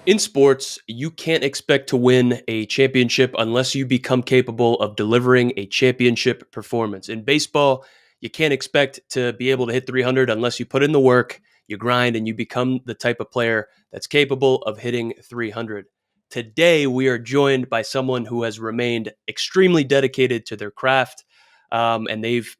In sports, you can't expect to win a championship unless you become capable of delivering a championship performance. In baseball, you can't expect to be able to hit 300 unless you put in the work, you grind, and you become the type of player that's capable of hitting 300. Today, we are joined by someone who has remained extremely dedicated to their craft, and they've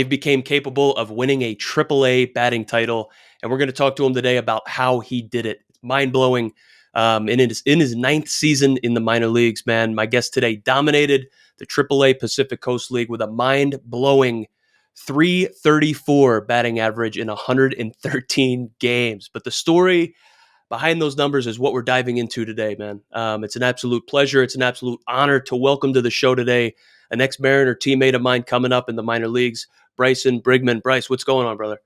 became capable of winning a AAA batting title, and we're going to talk to him today about how he did it. It's mind blowing. In his ninth season in the minor leagues, man, my guest today dominated the AAA Pacific Coast League with a mind blowing 334 batting average in 113 games. But the story behind those numbers is what we're diving into today, man. It's an absolute pleasure. It's an absolute honor to welcome to the show today an ex-Mariner teammate of mine coming up in the minor leagues, Bryson Brigman. Bryce, what's going on, brother?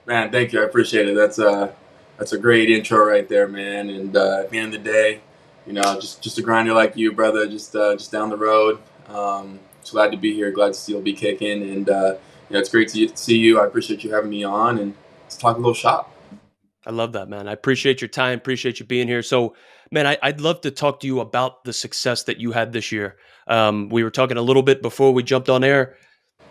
Man, thank you. I appreciate it. That's a great intro right there, man. And at the end of the day, just a grinder like you, brother. Just down the road. Just glad to be here. Glad to still be kicking, and it's great to see you. I appreciate you having me on, and let's talk a little shop. I love that, man. I appreciate your time. Appreciate you being here. So, man, I'd love to talk to you about the success that you had this year. We were talking a little bit before we jumped on air.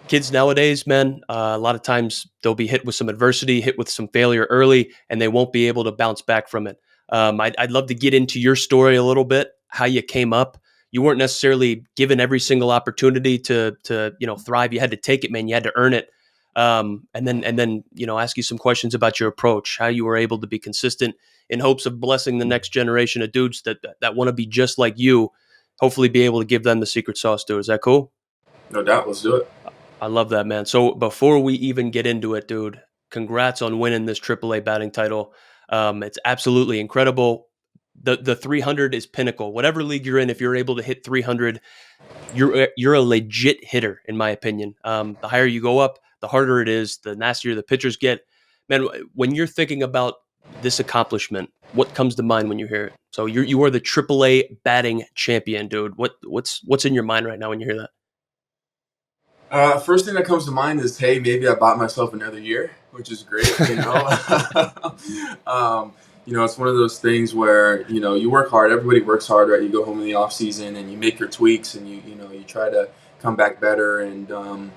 Kids nowadays, man, a lot of times they'll be hit with some adversity, hit with some failure early, and they won't be able to bounce back from it. I'd love to get into your story a little bit, how you came up. You weren't necessarily given every single opportunity to thrive. You had to take it, man. You had to earn it. And then ask you some questions about your approach, how you were able to be consistent in hopes of blessing the next generation of dudes that want to be just like you. Hopefully, be able to give them the secret sauce, dude. Is that cool? No doubt. Let's do it. I love that, man. So before we even get into it, dude, congrats on winning this AAA batting title. It's absolutely incredible. The 300 is pinnacle. Whatever league you're in, if you're able to hit 300, you're a legit hitter, in my opinion. The higher you go up, the harder it is, the nastier the pitchers get. Man, when you're thinking about this accomplishment, what comes to mind when you hear it? So you are the AAA batting champion, dude. What's in your mind right now when you hear that? First thing that comes to mind is, hey, maybe I bought myself another year, which is great. It's one of those things where you work hard. Everybody works hard, right? You go home in the off season and you make your tweaks, and you try to come back better. And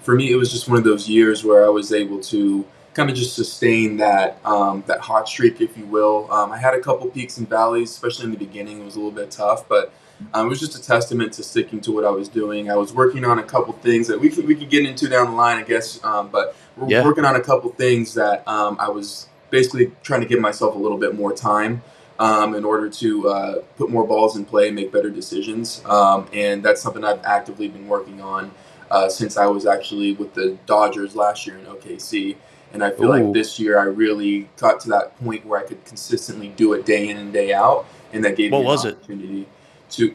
for me, it was just one of those years where I was able to kind of just sustain that hot streak, if you will. I had a couple peaks and valleys, especially in the beginning. It was a little bit tough, but it was just a testament to sticking to what I was doing. I was working on a couple things that we could get into down the line, I guess. But we're working on a couple things that I was basically trying to give myself a little bit more time in order to put more balls in play, make better decisions. And that's something I've actively been working on since I was actually with the Dodgers last year in OKC. And I feel like this year I really got to that point where I could consistently do it day in and day out. And that gave me an opportunity.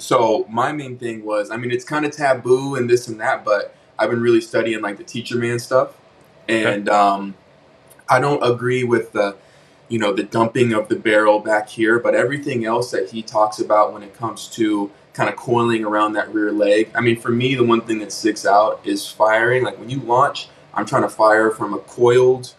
So my main thing was, I mean, it's kind of taboo and this and that, but I've been really studying like the teacher man stuff. And I don't agree with the dumping of the barrel back here, but everything else that he talks about when it comes to kind of coiling around that rear leg. I mean, for me, the one thing that sticks out is firing. Like when you launch, I'm trying to fire from a coiled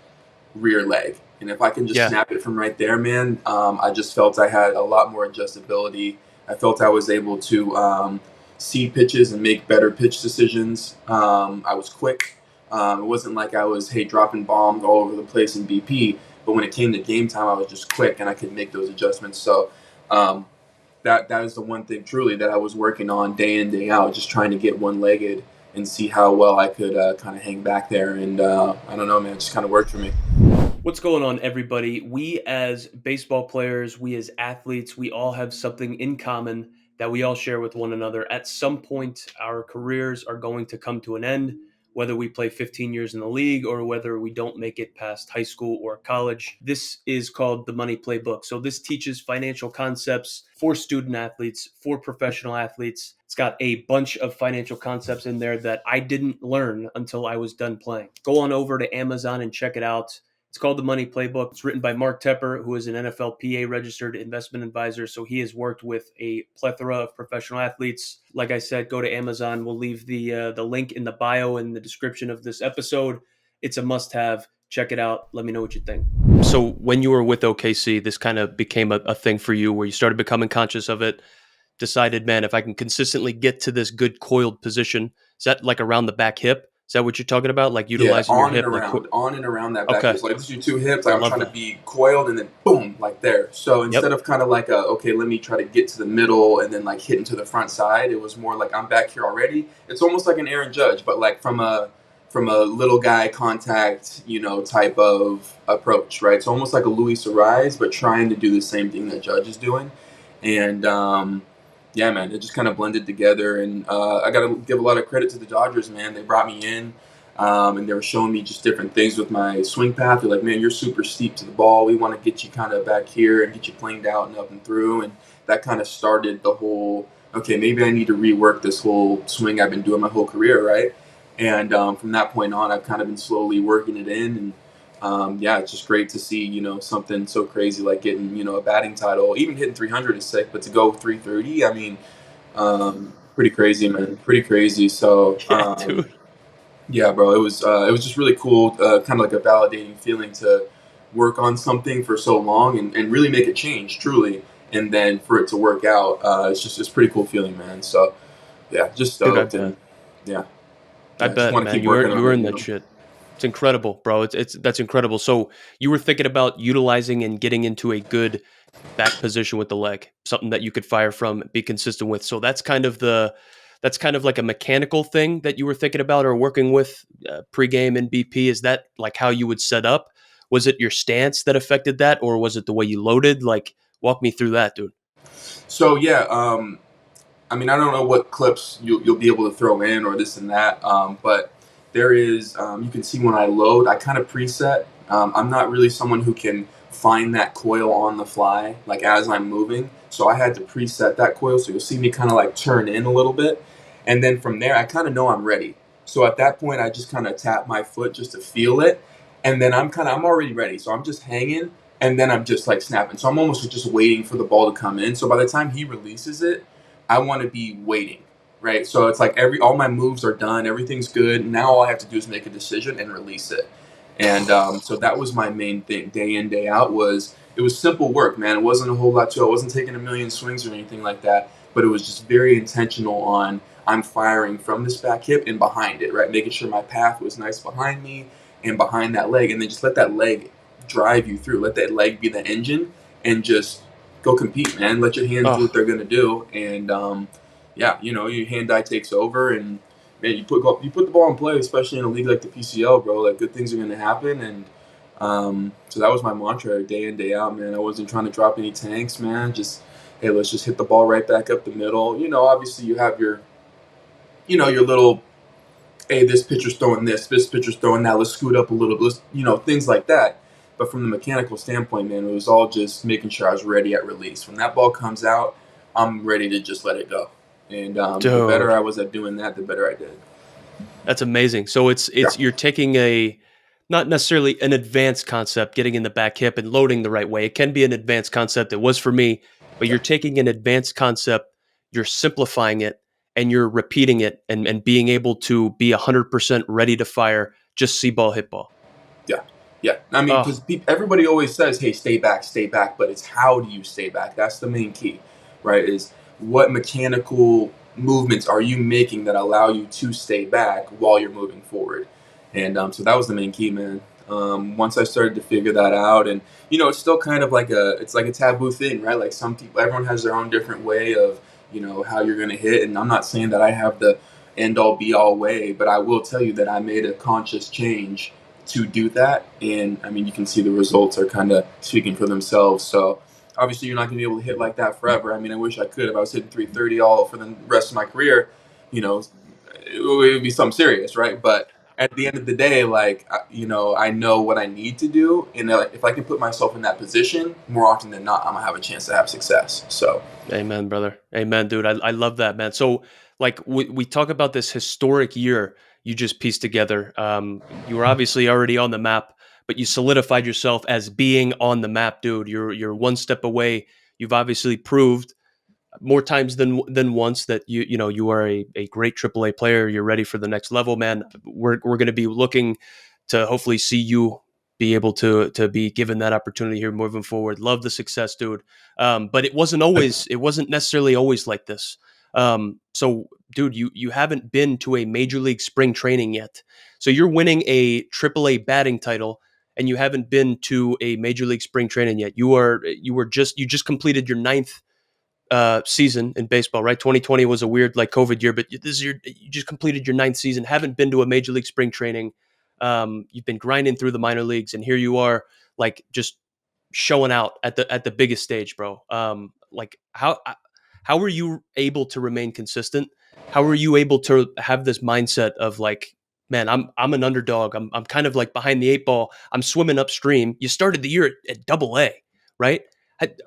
rear leg. And if I can just snap it from right there, man, I just felt I had a lot more adjustability. I felt I was able to see pitches and make better pitch decisions. I was quick. It wasn't like I was, dropping bombs all over the place in BP. But when it came to game time, I was just quick and I could make those adjustments. So that is the one thing truly that I was working on day in, day out, just trying to get one-legged and see how well I could kind of hang back there. And I don't know, man, it just kind of worked for me. What's going on, everybody? We as baseball players, we as athletes, we all have something in common that we all share with one another. At some point, our careers are going to come to an end, whether we play 15 years in the league or whether we don't make it past high school or college. This is called the Money Playbook. So this teaches financial concepts for student athletes, for professional athletes. It's got a bunch of financial concepts in there that I didn't learn until I was done playing. Go on over to Amazon and check it out. It's called The Money Playbook. It's written by Mark Tepper, who is an NFLPA registered investment advisor. So he has worked with a plethora of professional athletes. Like I said, go to Amazon. We'll leave the link in the bio in the description of this episode. It's a must-have. Check it out. Let me know what you think. So when you were with OKC, this kind of became a thing for you where you started becoming conscious of it, decided, man, if I can consistently get to this good coiled position, is that like around the back hip? Is that what you're talking about? Like Yeah, utilizing your hip? Like, on and around that back okay, hip. So like this is your two hips. I Like I'm love trying to that. be coiled and then boom, like there. So instead Yep. of kind of like a okay, let me try to get to the middle and then like hit into the front side. It was more like I'm back here already. It's almost like an Aaron Judge, but like from a little guy contact, type of approach, right? So almost like a Luis Ariz, but trying to do the same thing that Judge is doing, and yeah, man, it just kind of blended together. And I got to give a lot of credit to the Dodgers, man. They brought me in, and they were showing me just different things with my swing path. They're like, man, you're super steep to the ball. We want to get you kind of back here and get you planed out and up and through. And that kind of started the whole, okay, maybe I need to rework this whole swing I've been doing my whole career, right? And from that point on, I've kind of been slowly working it in. And yeah, it's just great to see, something so crazy like getting, a batting title. Even hitting 300 is sick, but to go 330, I mean, pretty crazy, man. Pretty crazy. So, Yeah, dude. yeah, bro, it was just really cool, kind of like a validating feeling to work on something for so long and really make a change, truly, and then for it to work out. It's pretty cool feeling, man. So, yeah, just Dude, I stoked, and bet. yeah, I yeah, just bet, want to man. keep working You on it, earned that shit. It's incredible, bro. It's that's incredible. So you were thinking about utilizing and getting into a good back position with the leg, something that you could fire from, be consistent with. So that's kind of like a mechanical thing that you were thinking about or working with pregame and BP. Is that like how you would set up? Was it your stance that affected that, or was it the way you loaded? Like, walk me through that, dude. So yeah, I mean, I don't know what clips you'll be able to throw in or this and that, but there is, you can see when I load, I kind of preset. I'm not really someone who can find that coil on the fly, like as I'm moving. So I had to preset that coil. So you'll see me kind of like turn in a little bit. And then from there, I kind of know I'm ready. So at that point, I just kind of tap my foot just to feel it. And then I'm already ready. So I'm just hanging and then I'm just like snapping. So I'm almost just waiting for the ball to come in. So by the time he releases it, I want to be waiting, right? So it's like all my moves are done, everything's good. Now all I have to do is make a decision and release it. And so that was my main thing, day in day out. It was simple work, man. It wasn't a whole lot to it. I wasn't taking a million swings or anything like that, but it was just very intentional on I'm firing from this back hip and behind it, right? Making sure my path was nice behind me and behind that leg, and then just let that leg drive you through. Let that leg be the engine, and just go compete, man. Let your hands do what Oh, they're gonna do, and yeah, your hand eye takes over, and man, you put the ball in play, especially in a league like the PCL, bro. Like good things are gonna happen, and so that was my mantra day in day out, man. I wasn't trying to drop any tanks, man. Just hey, let's just hit the ball right back up the middle. Obviously you have your little hey, this pitcher's throwing this pitcher's throwing that. Let's scoot up a little bit, things like that. But from the mechanical standpoint, man, it was all just making sure I was ready at release. When that ball comes out, I'm ready to just let it go. And the better dude. I was at doing that, the better I did. That's amazing. So Yeah, it's you're taking a not necessarily an advanced concept, getting in the back hip and loading the right way. It can be an advanced concept. It was for me, but yeah, you're taking an advanced concept, you're simplifying it, and you're repeating it and being able to be 100% ready to fire, just see ball, hit ball. yeah, yeah. I mean, Oh, because everybody always says, hey, stay back. But it's how do you stay back? That's the main key, right? Is what mechanical movements are you making that allow you to stay back while you're moving forward? And so that was the main key, man. Once I started to figure that out, and it's still kind of like it's like a taboo thing, right? Like some people, everyone has their own different way of, how you're gonna hit. And I'm not saying that I have the end all be all way, but I will tell you that I made a conscious change to do that. And I mean, you can see the results are kind of speaking for themselves. So obviously, you're not going to be able to hit like that forever. I mean, I wish I could. If I was hitting 330 all for the rest of my career, you know, it would be something serious, right? But at the end of the day, like, I know what I need to do. And if I can put myself in that position, more often than not, I'm going to have a chance to have success. So, amen, brother. Amen, dude. I love that, man. So, like, we talk about this historic year you just pieced together. You were obviously already on the map, but you solidified yourself as being on the map, dude. You're one step away. You've obviously proved more times than once that you are a great AAA player. You're ready for the next level, man. We're going to be looking to hopefully see you be able to be given that opportunity here moving forward. Love the success, dude. But it wasn't necessarily always like this. So, dude, you haven't been to a major league spring training yet. So you're winning a AAA batting title, and you haven't been to a major league spring training yet. You just completed your ninth season in baseball, right? 2020 was a weird like COVID year, but you just completed your ninth season. Haven't been to a major league spring training. You've been grinding through the minor leagues, and here you are, like just showing out at the biggest stage, bro. Like how were you able to remain consistent? How were you able to have this mindset of like, man, I'm an underdog. I'm kind of like behind the eight ball. I'm swimming upstream. You started the year at Double A, right?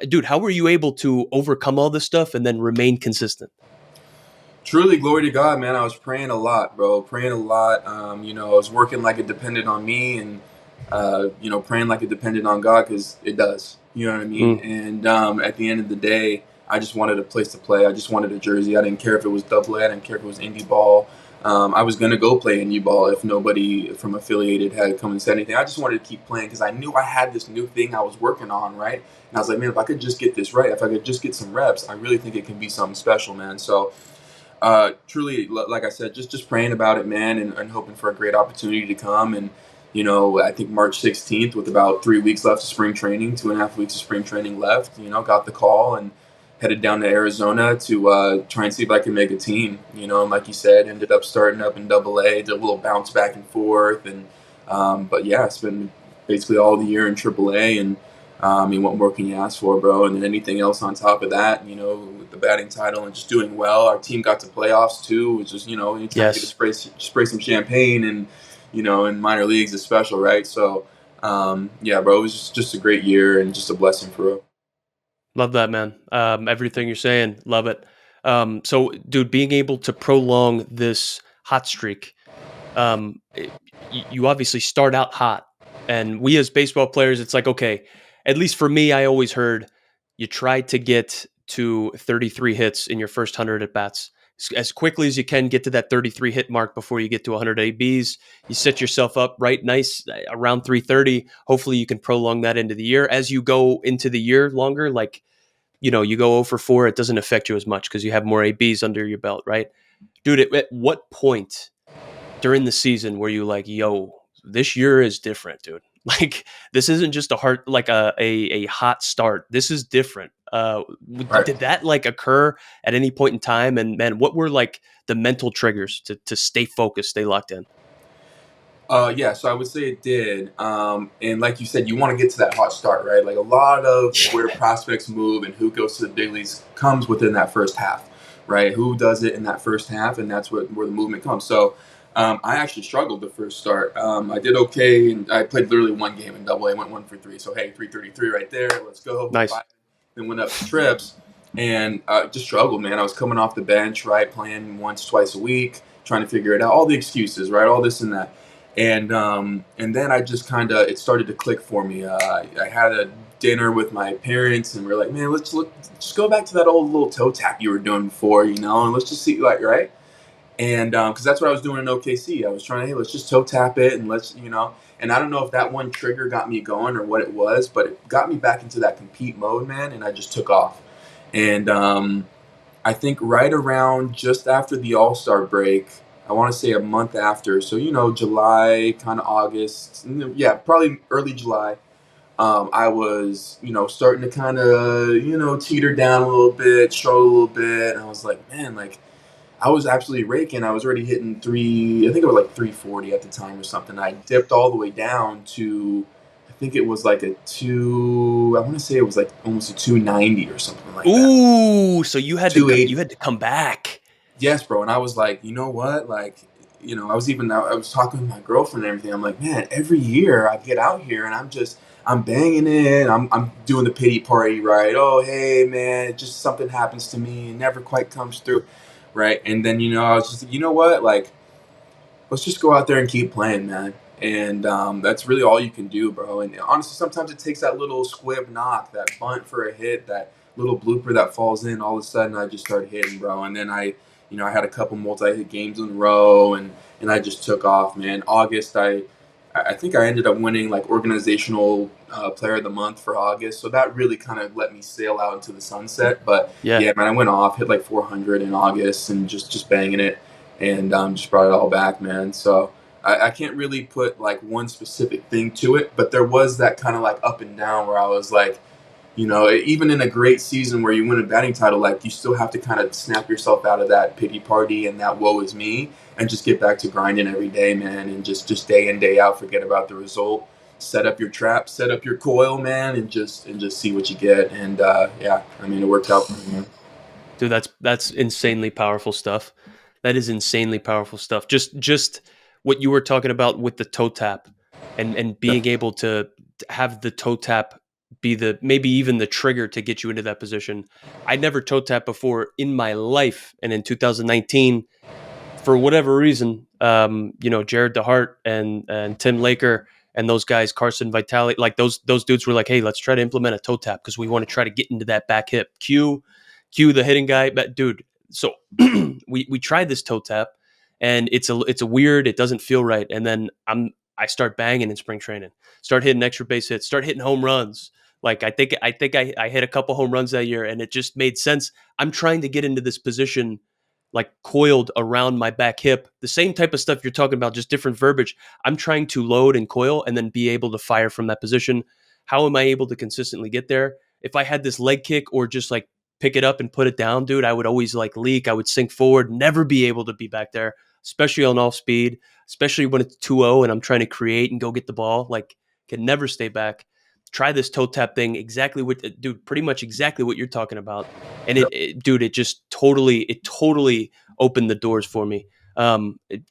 Dude, how were you able to overcome all this stuff and then remain consistent? Truly, glory to God, man. I was praying a lot, bro. Praying a lot. I was working like it depended on me, and praying like it depended on God, because it does. You know what I mean? Mm, And at the end of the day, I just wanted a place to play. I just wanted a jersey. I didn't care if it was Double A. I didn't care if it was indie ball. I was gonna go play indie ball if nobody from affiliated had come and said anything. I just wanted to keep playing because I knew I had this new thing I was working on, right? And I was like, man, if I could just get this right, if I could just get some reps, I really think it can be something special, man. So truly, like I said, just praying about it, man, and hoping for a great opportunity to come. And I think March 16th, with about 3 weeks left of spring training, 2.5 weeks of spring training left, got the call and headed down to Arizona to try and see if I can make a team. And like you said, ended up starting up in Double A, did a little bounce back and forth, and but yeah, it's been basically all the year in Triple A, and what more can you ask for, bro? And then anything else on top of that, with the batting title and just doing well. Our team got to playoffs too, which is, anytime you get to yes. spray some champagne, and, in minor leagues is special, right? So, yeah, bro, it was just a great year and just a blessing for real. Love that, man. Everything you're saying, love it. So, dude, being able to prolong this hot streak, you obviously start out hot, and we as baseball players, it's like, okay, at least for me, I always heard you try to get to 33 hits in your first 100 at bats as quickly as you can. Get to that 33 hit mark before you get to 100 ABs. You set yourself up right nice around 330. Hopefully, you can prolong that into the year. As you go into the year longer, like you go 0 for 4, it doesn't affect you as much because you have more ABs under your belt, right? Dude, at what point during the season were you like, yo, this year is different, dude? Like, this isn't just a hard, like a hot start. This is different. Right. Did that like occur at any point in time? And man, what were like the mental triggers to stay focused, stay locked in? Yeah, so I would say it did. And like you said, you want to get to that hot start, right? Like a lot of where prospects move and who goes to the big leagues comes within that first half, right? Who does it in that first half, and that's where the movement comes. So I actually struggled the first start. I did okay, and I played literally one game in Double A, went 1 for 3. So hey, 333 right there. Let's go. Nice. Five. Then went up to trips, and just struggled, man. I was coming off the bench, right, playing once, twice a week, trying to figure it out. All the excuses, right? All this and that. And then I just kind of, it started to click for me. I had a dinner with my parents, and we're like, man, just go back to that old little toe tap you were doing before, and let's just see, like, right. And because that's what I was doing in OKC. I was trying to, hey, let's just toe tap it, and and I don't know if that one trigger got me going or what it was, but it got me back into that compete mode, man. And I just took off. And I think right around just after the All-Star break, I want to say a month after. So, July, kind of August. Yeah, probably early July. I was, starting to kind of, teeter down a little bit, struggle a little bit. And I was like, man, like, I was absolutely raking. I was already hitting I think it was like 340 at the time or something. I dipped all the way down to, I think it was like I want to say it was like almost a 290 or something like that. Ooh, so you 280. had to come back. Yes, bro. And I was like, you know what? Like, I was talking with my girlfriend and everything. I'm like, man, every year I get out here and I'm banging it. I'm doing the pity party, right? Oh, hey, man, it just something happens to me. It never quite comes through, right? And then, I was just, you know what? Like, let's just go out there and keep playing, man. And that's really all you can do, bro. And honestly, sometimes it takes that little squib knock, that bunt for a hit, that little blooper that falls in. All of a sudden, I just started hitting, bro. And then I had a couple multi-hit games in a row, and I just took off, man. August, I I think I ended up winning like organizational player of the month for August. So that really kind of let me sail out into the sunset. But Yeah. yeah, man, I went off, hit like 400 in August, and just banging it, and just brought it all back, man. So I can't really put like one specific thing to it, but there was that kind of like up and down where I was like, even in a great season where you win a batting title, like you still have to kind of snap yourself out of that pity party and that woe is me, and just get back to grinding every day, man, and just day in day out, forget about the result, set up your trap, set up your coil, man, and just see what you get. And yeah, I mean, it worked out for me, man. Dude, that's insanely powerful stuff. That is insanely powerful stuff. Just what you were talking about with the toe tap and Yeah. being able to have the toe tap be the maybe even the trigger to get you into that position. I never toe tap before in my life, and in 2019, for whatever reason, Jared DeHart and Tim Laker and those guys, Carson Vitale, like those dudes were like, hey, let's try to implement a toe tap because we want to try to get into that back hip. Q, the hitting guy, but dude, so we tried this toe tap, and it's a weird, it doesn't feel right, and then I start banging in spring training, start hitting extra base hits, start hitting home runs. Like I hit a couple home runs that year, and it just made sense. I'm trying to get into this position like coiled around my back hip. The same type of stuff you're talking about, just different verbiage. I'm trying to load and coil and then be able to fire from that position. How am I able to consistently get there? If I had this leg kick or just like pick it up and put it down, dude, I would always like leak. I would sink forward, never be able to be back there, especially on off speed, especially when it's 2-0 and I'm trying to create and go get the ball. Like, can never stay back. Try this toe tap thing, exactly what, dude, pretty much exactly what you're talking about. And dude, it totally opened the doors for me.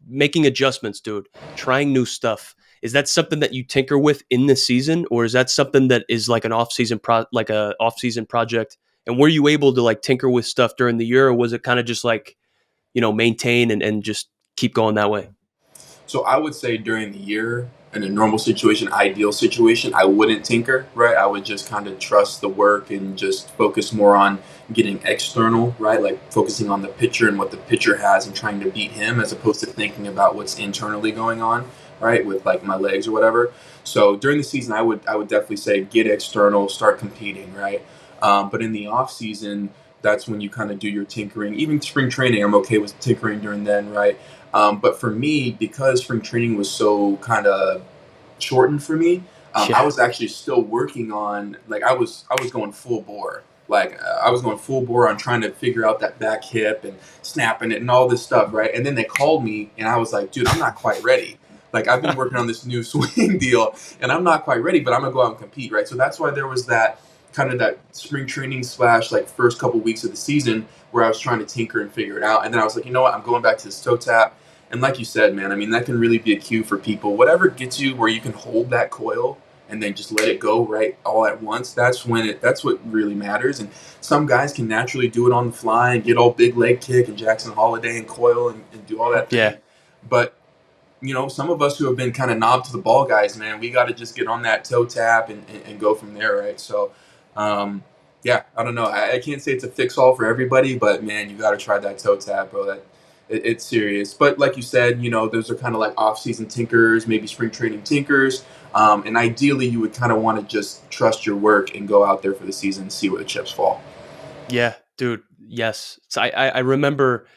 Making adjustments, dude, trying new stuff. Is that something that you tinker with in the season, or is that something that is like an off season project? And were you able to like tinker with stuff during the year, or was it kind of just like maintain and just keep going that way? So I would say during the year, in a normal situation, ideal situation, I wouldn't tinker, right? I would just kind of trust the work and just focus more on getting external, right? Like focusing on the pitcher and what the pitcher has and trying to beat him as opposed to thinking about what's internally going on, right? With like my legs or whatever. So during the season, I would definitely say get external, start competing, right? But in the off season, that's when you kind of do your tinkering. Even spring training, I'm okay with tinkering during then, right? But for me, because spring training was so kind of shortened for me, I Yeah, was actually still working on like I was going full bore. Like I was going full bore on trying to figure out that back hip and snapping it and all this stuff, right? And then they called me, and I was like, dude, I'm not quite ready. Like I've been working on this new swing deal, and I'm not quite ready, but I'm gonna go out and compete, right? So that's why there was that kind of that spring training slash like first couple weeks of the season where I was trying to tinker and figure it out, and then I was like, you know what, I'm going back to this toe tap. And like you said, man, I mean, that can really be a cue for people. Whatever gets you where you can hold that coil and then just let it go right all at once. That's what really matters. And some guys can naturally do it on the fly and get all big leg kick and Jackson Holiday and coil and do all that yeah, thing. But some of us who have been kind of knob to the ball guys, man, we got to just get on that toe tap and go from there, right? So, yeah, I don't know. I can't say it's a fix all for everybody, but man, you got to try that toe tap, bro. It's serious. But like you said, those are kind of like off-season tinkers, maybe spring training tinkers. And ideally, you would kind of want to just trust your work and go out there for the season and see where the chips fall. yeah, dude. Yes, so I remember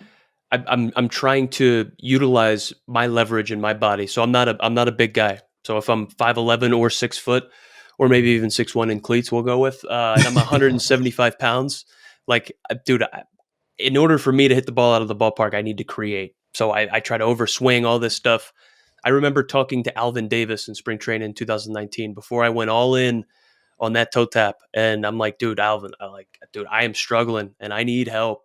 I'm trying to utilize my leverage in my body. So I'm not a big guy. So if I'm 5'11" or 6 foot, or maybe even 6'1" in cleats, we'll go with, and I'm 175 pounds. Like, dude, in order for me to hit the ball out of the ballpark, I need to create. So I try to overswing all this stuff. I remember talking to Alvin Davis in spring training in 2019 before I went all in on that toe tap, and I'm like, dude, Alvin, dude, I am struggling and I need help.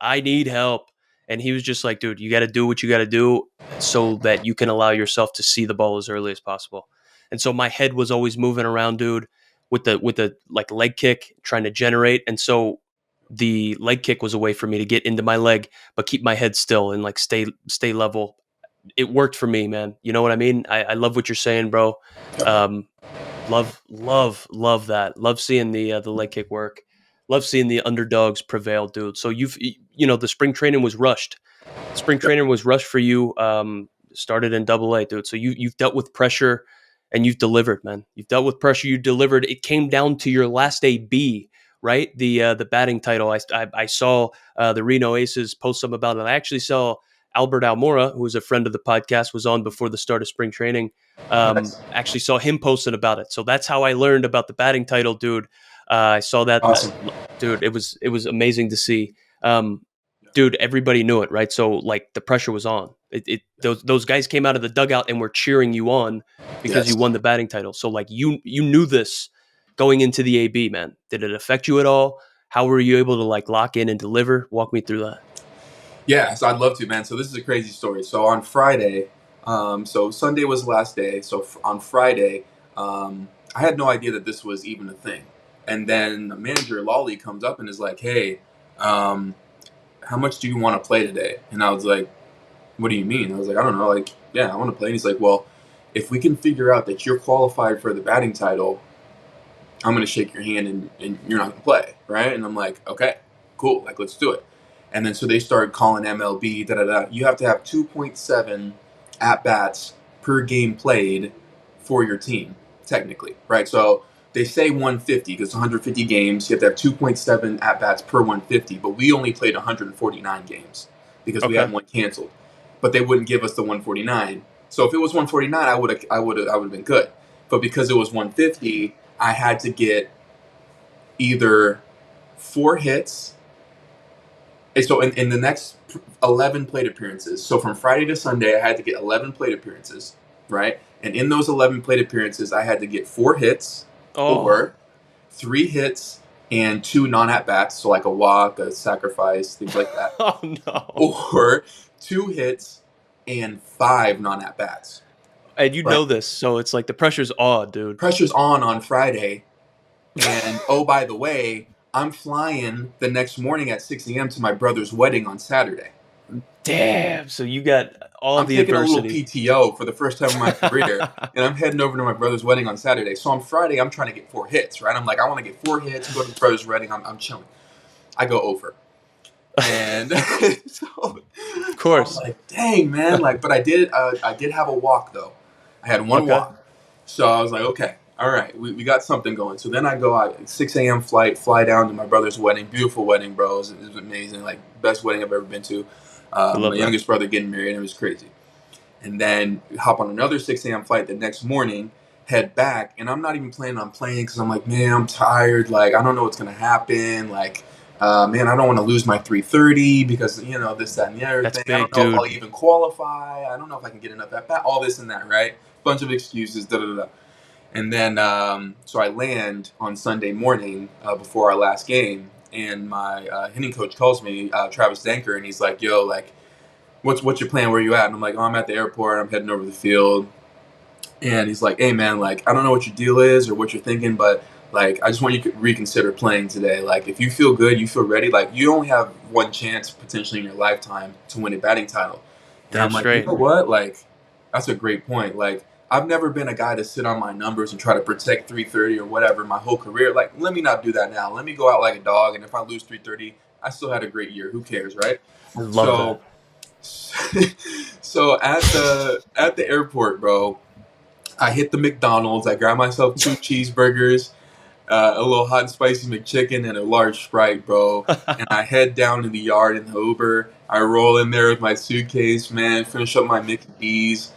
I need help. And he was just like, dude, you got to do what you got to do so that you can allow yourself to see the ball as early as possible. And so my head was always moving around, dude, with the like leg kick trying to generate. And so the leg kick was a way for me to get into my leg, but keep my head still and like stay level. It worked for me, man. You know what I mean? I love what you're saying, bro. Um, love that. Love seeing the leg kick work. Love seeing the underdogs prevail, dude. So the spring training was rushed. Spring training was rushed for you. started in AA, dude. So you've dealt with pressure and you've delivered, man. You've dealt with pressure, you delivered. It came down to your last AB, right? The batting title. I saw the Reno Aces post some about it. I actually saw Albert Almora, who was a friend of the podcast, was on before the start of spring training. Nice. Actually saw him posting about it. So that's how I learned about the batting title, dude. I saw that, Awesome. dude. It was amazing to see. Um, dude, everybody knew it, right? So like the pressure was on. Those guys came out of the dugout and were cheering you on because you Yes. won the batting title. So like you knew this going into the AB, man. Did it affect you at all? How were you able to like lock in and deliver? Walk me through that. Yeah, so I'd love to, man. So this is a crazy story. So on Friday, so Sunday was the last day. So on Friday, I had no idea that this was even a thing. And then the manager, Lolly, comes up and is like, hey, how much do you want to play today? And I was like, what do you mean? I was like, I don't know. Like, yeah, I want to play. And he's like, well, if we can figure out that you're qualified for the batting title, I'm going to shake your hand and you're not going to play, right? And I'm like, okay, cool. Like, let's do it. And then so they started calling MLB, da-da-da. You have to have 2.7 at-bats per game played for your team, technically, right? So they say 150 because it's 150 games. You have to have 2.7 at-bats per 150, but we only played 149 games because we Okay. had one canceled. But they wouldn't give us the 149. So if it was 149, I would have been good. But because it was 150, I had to get either 4 hits. And so in the next 11 plate appearances, so from Friday to Sunday, I had to get 11 plate appearances, right? And in those 11 plate appearances, I had to get 4 hits Oh, or 3 hits and 2 non-at-bats, so like a walk, a sacrifice, things like that, oh no. or 2 hits and 5 non-at-bats. And you Right? know this, so it's like the pressure's on, dude. Pressure's on Friday. And oh, by the way, I'm flying the next morning at 6 a.m. to my brother's wedding on Saturday. Damn. So you got all I'm the taking a little adversity. PTO for the first time in my career, and I'm heading over to my brother's wedding on Saturday. So on Friday, I'm trying to get 4 hits, right? I'm like, I want to get 4 hits, go to my brother's wedding. I'm chilling. I go over. And so, Of so I'm course. like, dang, man. Like, but I did have a walk, though. I had one Okay. walk. So I was like, okay, all right, we got something going. So then I go out, 6 a.m. flight, fly down to my brother's wedding. Beautiful wedding, bro. It was amazing. Like, best wedding I've ever been to. I My love that. youngest brother getting married, and it was crazy. And then hop on another 6 a.m. flight the next morning, head back. And I'm not even planning on playing because I'm like, man, I'm tired. Like, I don't know what's going to happen. Like, man, I don't want to lose my 330 because, this, that, and the other That's thing. I big, don't know if I'll dude. even qualify. I don't know if I can get enough at bat, all this and that, right? Bunch of excuses, da da da. And then, so I land on Sunday morning before our last game, and my hitting coach calls me, Travis Denker, and he's like, "Yo, like, what's your plan? Where you at?" And I'm like, "Oh, I'm at the airport. I'm heading over the field." And he's like, "Hey, man, like, I don't know what your deal is or what you're thinking, but like, I just want you to reconsider playing today. Like, if you feel good, you feel ready. Like, you only have one chance potentially in your lifetime to win a batting title." And Damn I'm like, you straight. know what? Like, that's a great point. Like, I've never been a guy to sit on my numbers and try to protect 330 or whatever my whole career. Like, let me not do that now. Let me go out like a dog. And if I lose 330, I still had a great year. Who cares, right? I love that. So, so at the airport, bro, I hit the McDonald's. I grabbed myself 2 cheeseburgers, a little hot and spicy McChicken, and a large Sprite, bro. And I head down to the yard in the Uber. I roll in there with my suitcase, man. Finish up my Mickey D's,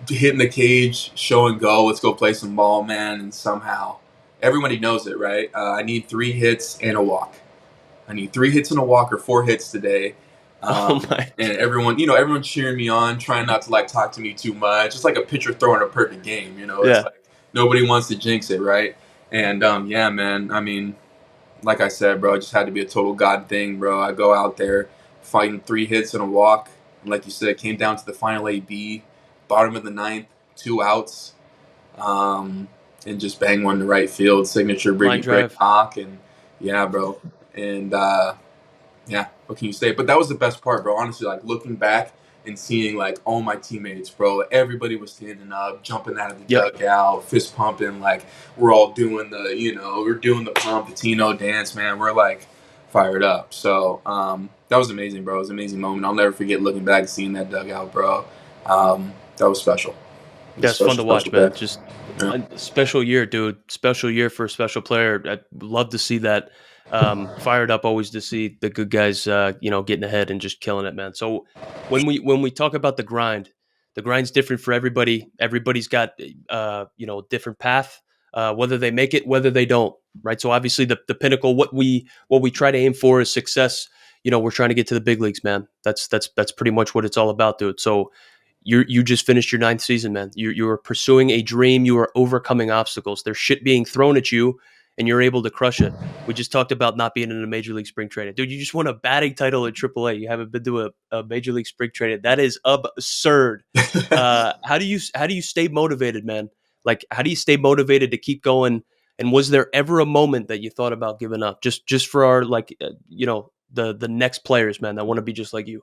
hitting the cage, show and go. Let's go play some ball, man. And somehow, everybody knows it, right? I need 3 hits and a walk. I need 3 hits and a walk or 4 hits today. Oh my And god. everyone's cheering me on, trying not to like talk to me too much. It's like a pitcher throwing a perfect game. It's Yeah. like nobody wants to jinx it, right? And yeah, man. I mean, like I said, bro, it just had to be a total God thing, bro. I go out there fighting 3 hits and a walk, and like you said, came down to the final AB, bottom of the ninth, 2 outs, and just bang one to right field, signature Line Brigman drive. knock, and yeah, bro, and yeah, what can you say? But that was the best part, bro. Honestly, like looking back and seeing like all my teammates, bro. Everybody was standing up, jumping out of the Yep. dugout, fist pumping. Like we're all doing we're doing the pump, the Tino dance, man. We're like fired up. So that was amazing, bro. It was an amazing moment. I'll never forget looking back and seeing that dugout, bro. That was special. It was Yeah, a it's fun special, to special watch, day. man. Just Yeah. a special year, dude. Special year for a special player. I'd love to see that. Fired up always to see the good guys, getting ahead and just killing it, man. So when we talk about the grind's different for everybody. Everybody's got different path. Whether they make it, whether they don't, right? So obviously the pinnacle, what we try to aim for is success. We're trying to get to the big leagues, man. That's pretty much what it's all about, dude. So you just finished your ninth season, man. You are pursuing a dream. You are overcoming obstacles. There's shit being thrown at you, and you're able to crush it. We just talked about not being in a major league spring training, dude. You just won a batting title at AAA. You haven't been to a major league spring training. That is absurd. How do you stay motivated, man? Like, how do you stay motivated to keep going? And was there ever a moment that you thought about giving up? Just for our the next players, man, that want to be just like you.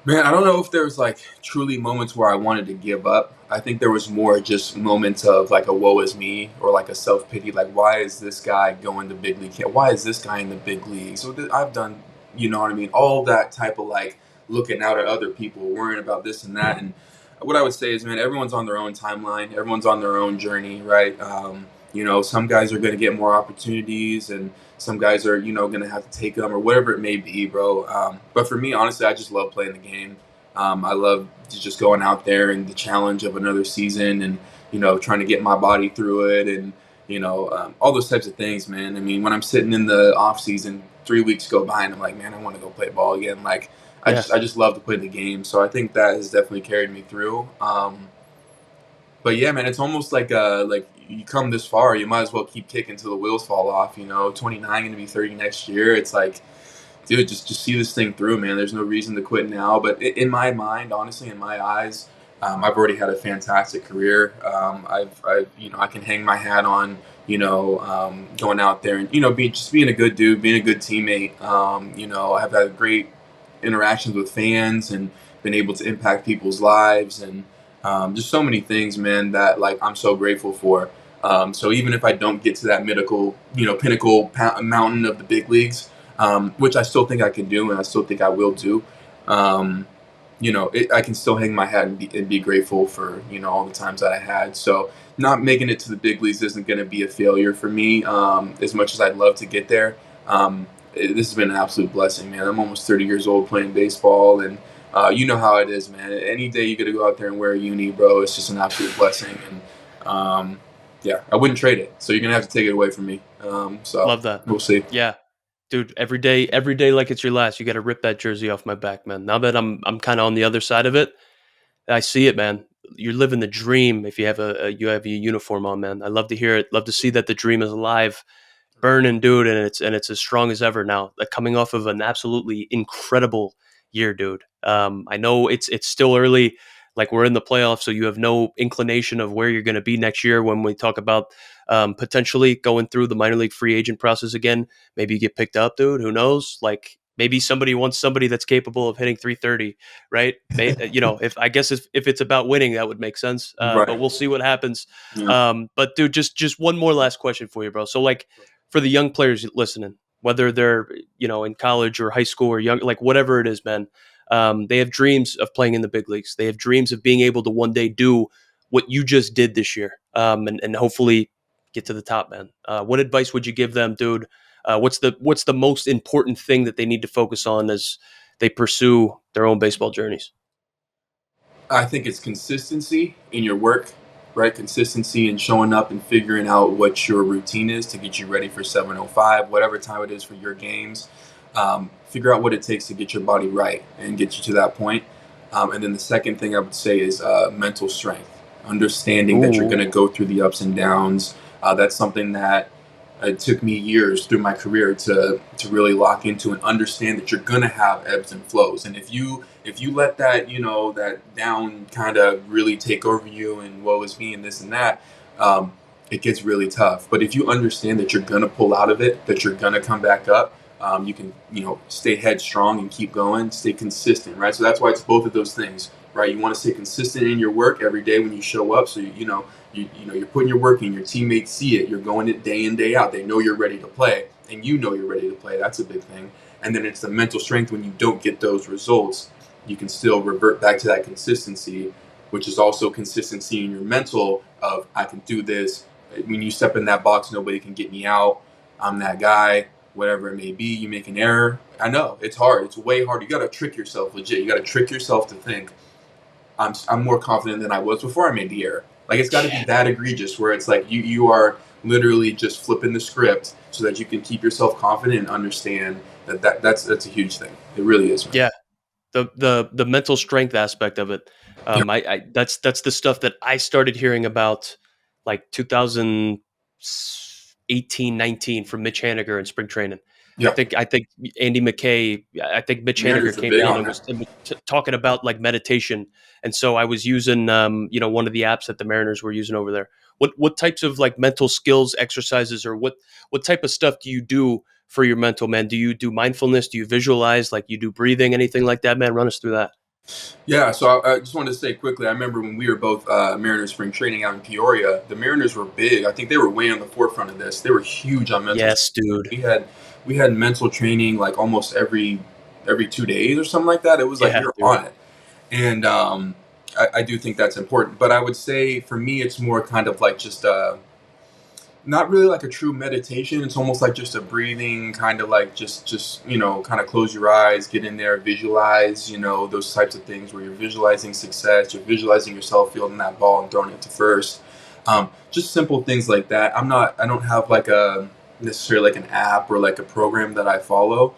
Man, I don't know if there was like truly moments where I wanted to give up. I think there was more just moments of like a woe is me or like a self pity. Like, why is this guy going to big league? Why is this guy in the big league? So I've done, you know what I mean? All that type of like looking out at other people, worrying about this and that. And what I would say is, man, everyone's on their own timeline. Everyone's on their own journey, right? Some guys are going to get more opportunities and some guys are, going to have to take them or whatever it may be, bro. But for me, honestly, I just love playing the game. I love just going out there and the challenge of another season and, trying to get my body through it and, all those types of things, man. I mean, when I'm sitting in the off season, 3 weeks go by and I'm like, man, I want to go play ball again. Like, I Yeah, just, I just love to play the game. So I think that has definitely carried me through. But yeah, man, it's almost like you come this far, you might as well keep kicking till the wheels fall off. 29 going to be 30 next year. It's like, dude, just see this thing through, man. There's no reason to quit now. But in my mind, honestly, in my eyes, I've already had a fantastic career. I can hang my hat on, going out there and being a good dude, being a good teammate. I've had great interactions with fans and been able to impact people's lives and just so many things, man, that like I'm so grateful for. So even if I don't get to that pinnacle mountain of the big leagues, which I still think I can do and I still think I will do, um, I can still hang my hat and be grateful for all the times that I had. So not making it to the big leagues isn't going to be a failure for me. As much as I'd love to get there, this has been an absolute blessing, man. I'm almost 30 years old playing baseball, and you know how it is, man. Any day you get to go out there and wear a uni, bro, it's just an absolute blessing. And yeah, I wouldn't trade it. So you're gonna have to take it away from me. So love that. we'll see. Yeah, dude. Every day like it's your last. You got to rip that jersey off my back, man. Now that I'm kind of on the other side of it, I see it, man. You're living the dream if you have a uniform on, man. I love to hear it. Love to see that the dream is alive, burning, dude, and it's as strong as ever now. Like coming off of an absolutely incredible year, dude. I know it's still early. Like we're in the playoffs, so you have no inclination of where you're going to be next year. When we talk about potentially going through the minor league free agent process again, maybe you get picked up, dude. Who knows? Like maybe somebody wants somebody that's capable of hitting 330, right? If I guess if it's about winning, that would make sense. But Right. we'll see what happens. Yeah. But dude, just one more last question for you, bro. So like for the young players listening, whether they're in college or high school or young, like whatever it is, man, they have dreams of playing in the big leagues. They have dreams of being able to one day do what you just did this year, and hopefully get to the top, man. What advice would you give them, dude? What's the most important thing that they need to focus on as they pursue their own baseball journeys? I think it's consistency in your work, right? Consistency in showing up and figuring out what your routine is to get you ready for 7:05, whatever time it is for your games. Figure out what it takes to get your body right and get you to that point. And then the second thing I would say is mental strength, understanding that you're going Ooh, to go through the ups and downs. That's something that it took me years through my career to really lock into and understand that you're gonna have ebbs and flows. And if you let that that down kind of really take over you and woe is me and this and that, it gets really tough. But if you understand that you're gonna pull out of it, that you're gonna come back up, you can stay headstrong and keep going, stay consistent, right? So that's why it's both of those things, right? You want to stay consistent in your work every day when you show up, so you're putting your work in, your teammates see it, you're going it day in day out, they know you're ready to play and you know you're ready to play. That's a big thing. And then it's the mental strength when you don't get those results, you can still revert back to that consistency, which is also consistency in your mental of I can do this. When you step in that box, nobody can get me out. I'm that guy. Whatever it may be, you make an error. I know it's hard. It's way hard. You got to trick yourself, legit. You got to trick yourself to think I'm more confident than I was before I made the error. Like it's got to be Yeah. that egregious where it's like you are literally just flipping the script so that you can keep yourself confident and understand that's a huge thing. It really is, man. Yeah. The mental strength aspect of it. Yeah, I that's the stuff that I started hearing about like 2018, 19 from Mitch Haniger in spring training. yeah. I think Andy McKay, I think Mitch Haniger Mariners are came big down on and that. was talking about like meditation. And so I was using one of the apps that the Mariners were using over there. What types of like mental skills exercises, or what type of stuff do you do for your mental, man? Do you do mindfulness? Do you visualize? Like you do breathing, anything like that, man? Run us through that. Yeah, so I just wanted to say quickly. I remember when we were both Mariners spring training out in Peoria. The Mariners were big. I think they were way on the forefront of this. They were huge on mental. Yes, dude. We had mental training like almost every 2 days or something like that. It was like Yeah, we were dude. on it, and I do think that's important. But I would say for me, it's more kind of like just not really like a true meditation. It's almost like just a breathing kind of like just kind of close your eyes, get in there, visualize, those types of things where you're visualizing success, you're visualizing yourself fielding that ball and throwing it to first. Just simple things like that. I don't have like a necessarily like an app or like a program that I follow,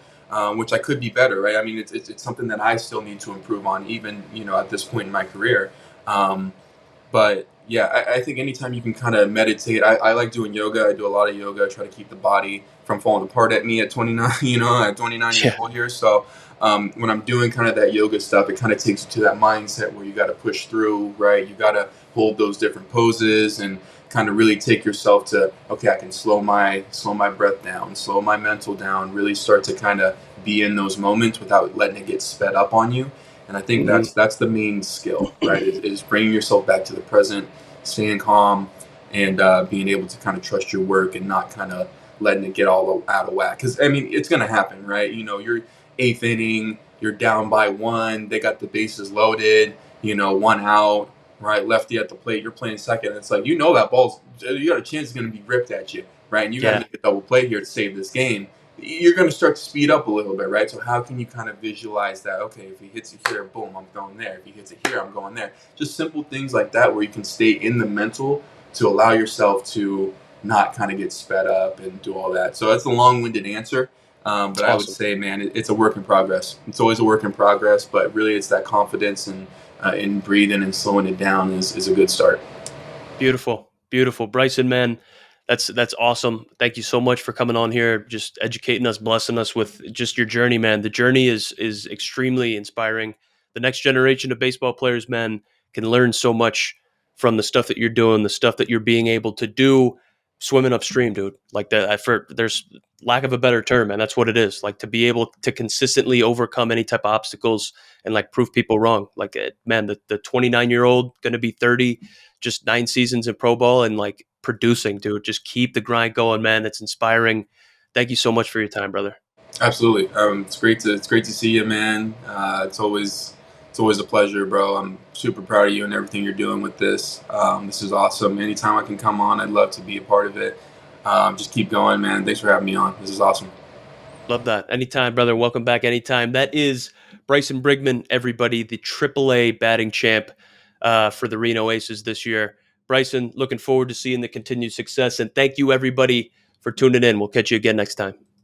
which I could be better, right? I mean, it's something that I still need to improve on, even at this point in my career. Um, but yeah, I think anytime you can kind of meditate, I like doing yoga. I do a lot of yoga. I try to keep the body from falling apart at me at 29, at 29 years Yeah. old here. So when I'm doing kind of that yoga stuff, it kind of takes you to that mindset where you got to push through, right? You got to hold those different poses and kind of really take yourself to, okay, I can slow my breath down, slow my mental down, really start to kind of be in those moments without letting it get sped up on you. And I think Hmm. that's the main skill, right? Is bringing yourself back to the present, staying calm, and being able to kind of trust your work and not kind of letting it get all out of whack. Because I mean, it's gonna happen, right? You're eighth inning, you're down by one, they got the bases loaded, one out, right? Lefty at the plate, you're playing second. It's like that ball's you got a chance it's gonna be ripped at you, right? And you got to Yeah. make a double play here to save this game. You're going to start to speed up a little bit, right? So how can you kind of visualize that? Okay, if he hits it here, boom, I'm going there. If he hits it here, I'm going there. Just simple things like that where you can stay in the mental to allow yourself to not kind of get sped up and do all that. So that's a long-winded answer, but I would Awesome. say, man, it's a work in progress. It's always a work in progress, but really, it's that confidence and in breathing and slowing it down is a good start. Beautiful, beautiful, Bryson, man. That's awesome. Thank you so much for coming on here, just educating us, blessing us with just your journey, man. The journey is extremely inspiring. The next generation of baseball players, man, can learn so much from the stuff that you're doing, the stuff that you're being able to do, swimming upstream, dude. Like that, for there's lack of a better term, man. That's what it is. Like to be able to consistently overcome any type of obstacles and like prove people wrong. Like, man, the 29-year-old going to be 30, just 9 seasons in pro ball and like producing, dude. Just keep the grind going, man. It's inspiring. Thank you so much for your time, brother. Absolutely. It's great to see you, man. It's always a pleasure, bro. I'm super proud of you and everything you're doing with this. This is awesome. Anytime I can come on, I'd love to be a part of it. Just keep going, man. Thanks for having me on. This is awesome. Love that. Anytime, brother. Welcome back anytime. That is Bryson Brigman, everybody, the AAA batting champ for the Reno Aces this year. Bryson, looking forward to seeing the continued success. And thank you, everybody, for tuning in. We'll catch you again next time.